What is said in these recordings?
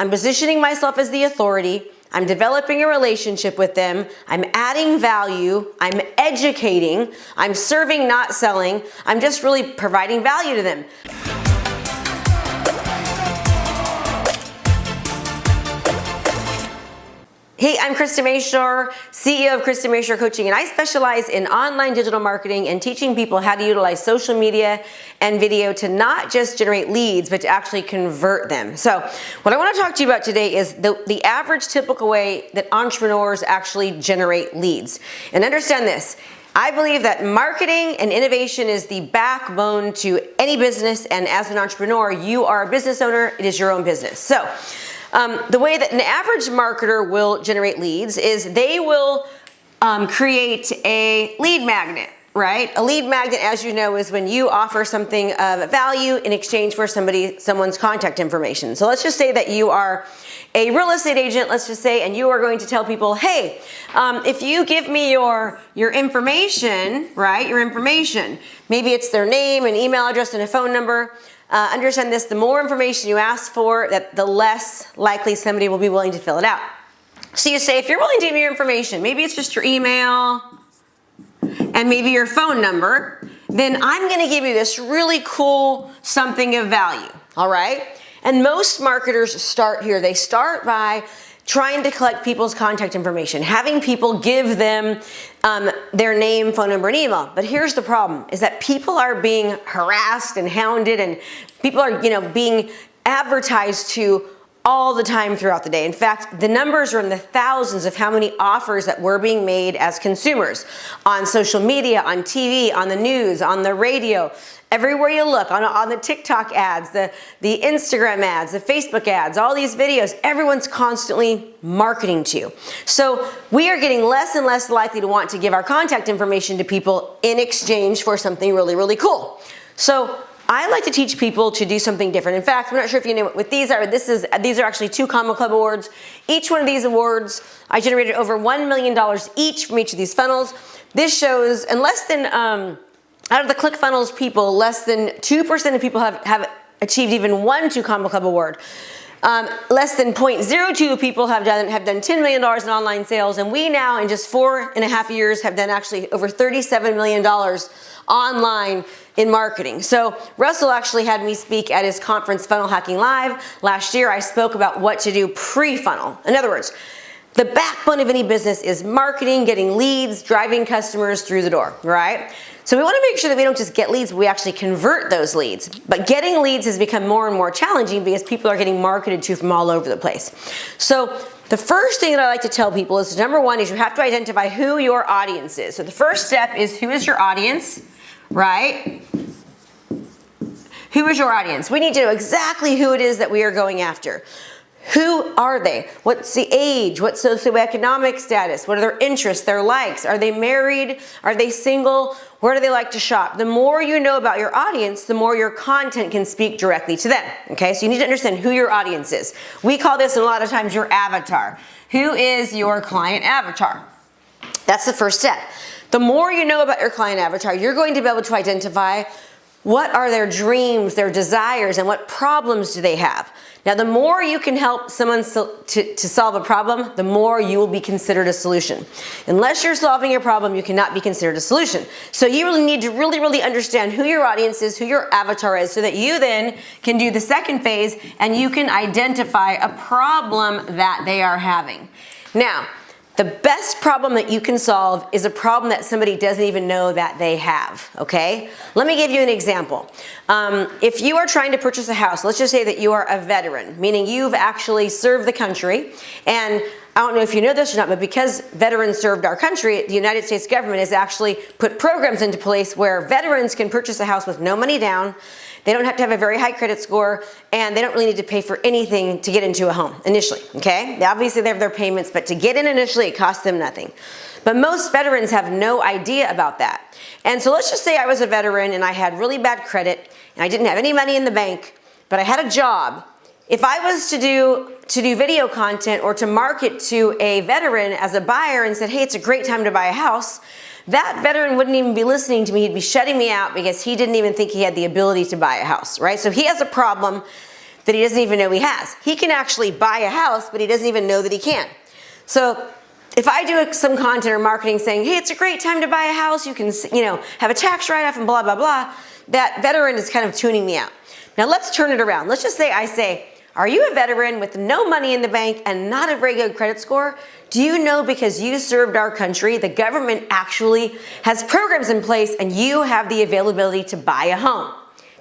I'm positioning myself as the authority. I'm developing a relationship with them. I'm adding value. I'm educating. I'm serving, not selling. I'm just really providing value to them. Hey, I'm Krista Mashore, CEO of Krista Mashore Coaching, and I specialize in online digital marketing and teaching people how to utilize social media and video to not just generate leads, but to actually convert them. So what I want to talk to you about today is the average typical way that entrepreneurs actually generate leads. And understand this. I believe that marketing and innovation is the backbone to any business, and as an entrepreneur, you are a business owner, it is your own business. So the way that an average marketer will generate leads is they will create a lead magnet, right? A lead magnet, as you know, is when you offer something of value in exchange for someone's contact information. So let's just say that you are a real estate agent, let's just say, and you are going to tell people, hey, if you give me your information, right, your information, maybe it's their name, an email address, and a phone number. Understand this, the more information you ask for, the less likely somebody will be willing to fill it out. So you say, if you're willing to give me your information, maybe it's just your email and maybe your phone number, then I'm gonna give you this really cool something of value, all right? And most marketers start here. They start by trying to collect people's contact information, having people give them their name, phone number, and email. But here's the problem, is that people are being harassed and hounded, and people are, being advertised to all the time throughout the day. In fact, the numbers are in the thousands of how many offers that were being made as consumers on social media, on TV, on the news, on the radio. Everywhere you look, on the TikTok ads, the Instagram ads, the Facebook ads, all these videos, everyone's constantly marketing to you. So we are getting less and less likely to want to give our contact information to people in exchange for something really, really cool. So I like to teach people to do something different. In fact, I'm not sure if you know what these are. These are actually 2 Comma Club awards. Each one of these awards, I generated over $1 million each from each of these funnels. This shows, and less than, out of the ClickFunnels people, less than 2% of people have achieved even one 2 Comma Club award. Less than 0.02 people have done $10 million in online sales, and we now, in just 4.5 years, have done actually over $37 million online in marketing. So Russell actually had me speak at his conference, Funnel Hacking Live. Last year, I spoke about what to do pre-funnel. In other words, the backbone of any business is marketing, getting leads, driving customers through the door, right? So we want to make sure that we don't just get leads, but we actually convert those leads. But getting leads has become more and more challenging because people are getting marketed to from all over the place. So the first thing that I like to tell people is, number one, is you have to identify who your audience is. So the first step is, who is your audience, right? Who is your audience? We need to know exactly who it is that we are going after. Who are they? What's the age? What's socioeconomic status? What are their interests, their likes? Are they married? Are they single? Where do they like to shop? The more you know about your audience, the more your content can speak directly to them, okay? So you need to understand who your audience is. We call this a lot of times your avatar. Who is your client avatar? That's the first step. The more you know about your client avatar, you're going to be able to identify what are their dreams, their desires, and what problems do they have. Now, the more you can help someone to solve a problem, the more you will be considered a solution. Unless you're solving a problem, you cannot be considered a solution. So you really need to really understand who your audience is, who your avatar is, so that you then can do the second phase and you can identify a problem that they are having. Now, the best problem that you can solve is a problem that somebody doesn't even know that they have, okay? Let me give you an example. If you are trying to purchase a house, let's just say that you are a veteran, meaning you've actually served the country, and I don't know if you know this or not, but because veterans served our country, the United States government has actually put programs into place where veterans can purchase a house with no money down. They don't have to have a very high credit score, and they don't really need to pay for anything to get into a home initially, okay? Obviously, they have their payments, but to get in initially, it costs them nothing. But most veterans have no idea about that. And so let's just say I was a veteran and I had really bad credit, and I didn't have any money in the bank, but I had a job. If I was to do video content or to market to a veteran as a buyer and said, hey, it's a great time to buy a house, that veteran wouldn't even be listening to me. He'd be shutting me out because he didn't even think he had the ability to buy a house, right? So he has a problem that he doesn't even know he has. He can actually buy a house, but he doesn't even know that he can. So if I do some content or marketing saying, hey, it's a great time to buy a house, you can, have a tax write-off and blah, blah, blah, that veteran is kind of tuning me out. Now let's turn it around. Let's just say I say, are you a veteran with no money in the bank and not a very good credit score? Do you know because you served our country, the government actually has programs in place and you have the availability to buy a home?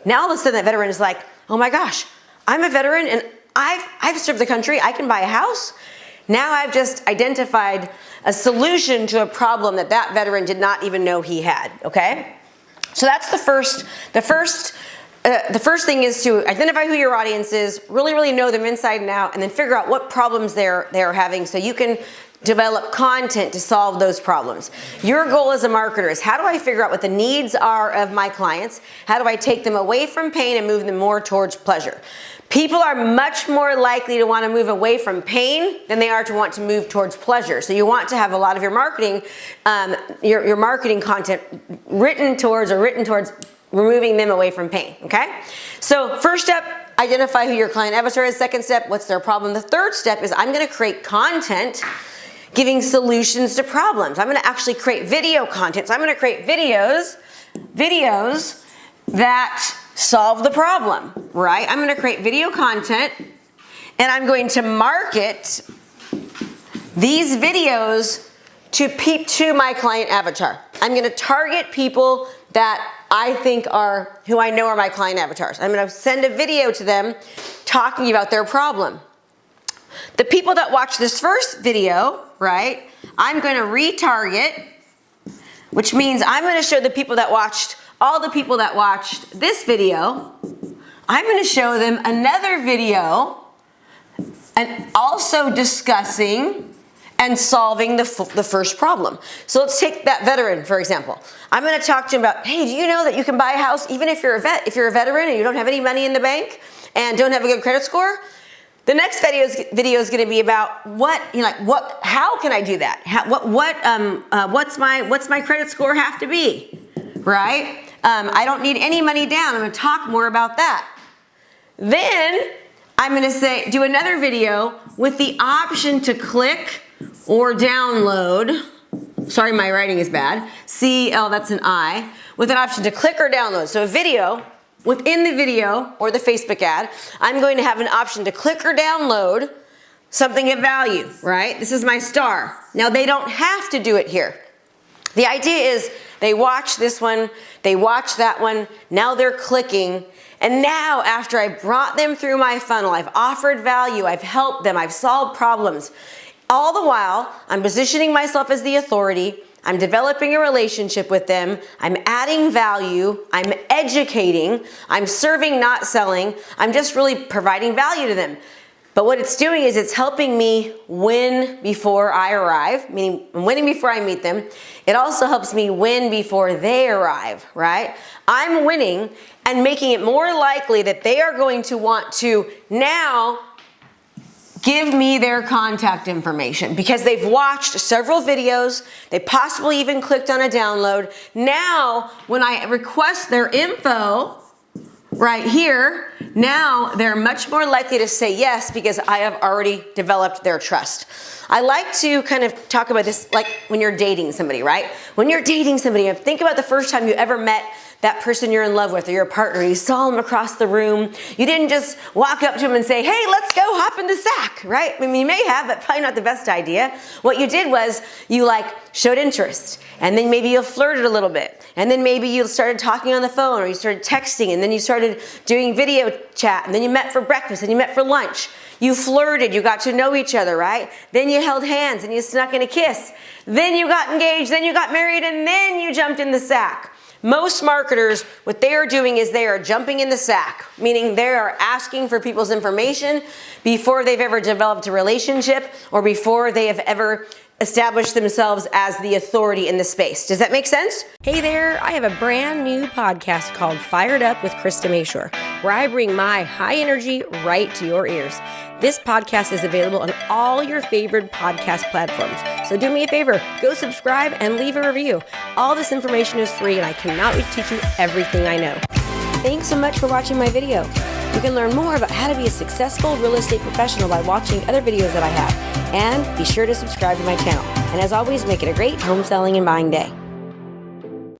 Now all of a sudden that veteran is like, oh my gosh, I'm a veteran and I've served the country, I can buy a house. Now I've just identified a solution to a problem that that veteran did not even know he had, okay? So that's the first thing is to identify who your audience is, really know them inside and out, and then figure out what problems they're having so you can develop content to solve those problems. Your goal as a marketer is, how do I figure out what the needs are of my clients? How do I take them away from pain and move them more towards pleasure? People are much more likely to want to move away from pain than they are to want to move towards pleasure. So you want to have a lot of your marketing, your marketing content written towards removing them away from pain, okay? So first step, identify who your client avatar is. Second step, what's their problem? The third step is I'm gonna create content giving solutions to problems. I'm gonna actually create video content. So I'm gonna create videos that solve the problem, right? I'm gonna create video content and I'm going to market these videos to my client avatar. I'm gonna target people that I think who I know are my client avatars. I'm gonna send a video to them talking about their problem. The people that watch this first video, right, I'm gonna retarget, which means I'm gonna show all the people that watched this video, I'm gonna show them another video and also discussing and solving the first problem. So let's take that veteran, for example. I'm gonna talk to him about, hey, do you know that you can buy a house even if you're a veteran and you don't have any money in the bank and don't have a good credit score? The next video is gonna be about how can I do that? What's my credit score have to be, right? I don't need any money down. I'm gonna talk more about that. Then I'm gonna do another video with the option to click or download. Sorry, my writing is bad. that's an I, with an option to click or download. So a video, within the video or the Facebook ad, I'm going to have an option to click or download something of value, right? This is my star. Now they don't have to do it here. The idea is they watch this one, they watch that one, now they're clicking, and now after I brought them through my funnel, I've offered value, I've helped them, I've solved problems. All the while, I'm positioning myself as the authority, I'm developing a relationship with them, I'm adding value, I'm educating, I'm serving, not selling, I'm just really providing value to them. But what it's doing is it's helping me win before I arrive, meaning I'm winning before I meet them. It also helps me win before they arrive, right? I'm winning and making it more likely that they are going to want to now give me their contact information because they've watched several videos, they possibly even clicked on a download. Now, when I request their info right here, now they're much more likely to say yes because I have already developed their trust. I like to kind of talk about this like when you're dating somebody, right? When you're dating somebody, think about the first time you ever met that person you're in love with or your partner. You saw them across the room. You didn't just walk up to them and say, hey, let's go hop in the sack, right? I mean, you may have, but probably not the best idea. What you did was you showed interest, and then maybe you flirted a little bit, and then maybe you started talking on the phone or you started texting, and then you started doing video chat, and then you met for breakfast and you met for lunch. You flirted, you got to know each other, right? Then you held hands and you snuck in a kiss. Then you got engaged, then you got married, and then you jumped in the sack. Most marketers, what they are doing is they are jumping in the sack, meaning they are asking for people's information before they've ever developed a relationship or before they have ever established themselves as the authority in the space. Does that make sense? Hey there, I have a brand new podcast called Fired Up with Krista Mashore, where I bring my high energy right to your ears. This podcast is available on all your favorite podcast platforms. So do me a favor, go subscribe and leave a review. All this information is free and I cannot wait to teach you everything I know. Thanks so much for watching my video. You can learn more about how to be a successful real estate professional by watching other videos that I have. And be sure to subscribe to my channel. And as always, make it a great home selling and buying day.